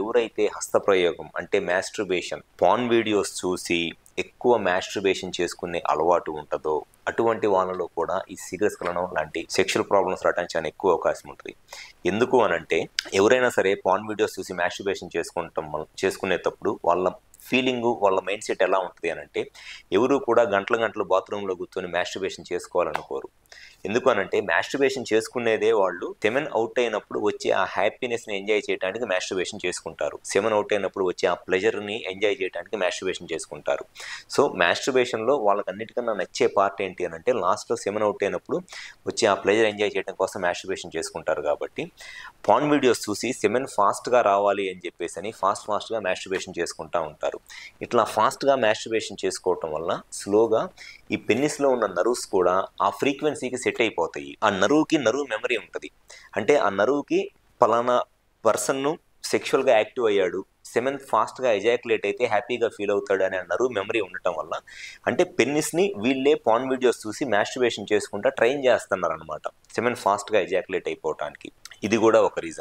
ఎవరైతే హస్తప్రయోగం అంటే masturbation porn videos చూసి ఎక్కువ మాస్టర్బేషన్ చేసుకునే అలవాటు ఉంటుందో అటువంటి వాళ్ళలో కూడా ఈ సిగస్కలనం లాంటి సెక్షువల్ ప్రాబ్లమ్స్ రావడానికి చాలా ఎక్కువ అవకాశం ఉంటుంది. ఎందుకు అనంటే ఎవరైనా సరే పార్న్ వీడియోస్ చూసి మాస్టర్బేషన్ చేసుకునేటప్పుడు వాళ్ళ ఫీలింగు వాళ్ళ మైండ్ సెట్ ఎలా ఉంటుంది అనంటే ఎవరు కూడా గంటలు బాత్రూంలో కూర్చొని మాస్టర్బేషన్ చేసుకోవాలనుకోరు. ఎందుకు అనంటే మాస్టర్బేషన్ చేసుకునేదే వాళ్ళు సెమెన్ అవుట్ అయినప్పుడు వచ్చే ఆ హ్యాపీనెస్ని ఎంజాయ్ చేయడానికి మాస్టర్బేషన్ చేసుకుంటారు. సెమెన్ అవుట్ అయినప్పుడు వచ్చే ఆ ప్లెజర్ని ఎంజాయ్ చేయడానికి మాస్టర్బేషన్ చేసుకుంటారు. సో మాస్టర్బేషన్లో వాళ్ళకి అన్నిటికన్నా నచ్చే పార్ట్ ఏంటి అనంటే లాస్ట్లో సెమెన్ అవుట్ అయినప్పుడు వచ్చి ఆ ప్లెజర్ ఎంజాయ్ చేయడం కోసం మాస్టర్బేషన్ చేసుకుంటారు. కాబట్టి పార్న్ వీడియోస్ చూసి సెమెన్ ఫాస్ట్గా రావాలి అని చెప్పేసి అని ఫాస్ట్గా మాస్టర్బేషన్ చేసుకుంటూ ఉంటారు. ఇట్లా ఫాస్ట్గా మాస్టర్బేషన్ చేసుకోవటం వల్ల స్లోగా ఈ పెన్నిస్లో ఉన్న నర్వ్స్ కూడా ఆ ఫ్రీక్వెన్సీకి సెట్ అయిపోతాయి. ఆ నరువుకి నరువు మెమరీ ఉంటుంది. అంటే ఆ నరువుకి పలానా పర్సన్ను సెక్షువల్గా యాక్టివ్ అయ్యాడు, సెమెన్ ఫాస్ట్గా ఎజాక్యులేట్ అయితే హ్యాపీగా ఫీల్ అవుతాడు అనే నరువు మెమరీ ఉండటం వల్ల అంటే పెన్నిస్ని వీళ్ళే పార్న్ వీడియోస్ చూసి మాస్టర్బేషన్ చేసుకుంటా ట్రైన్ చేస్తున్నారు అనమాట సెమెన్ ఫాస్ట్గా ఎజాక్యులేట్ అయిపోవటానికి. ఇది కూడా ఒక రీజన్.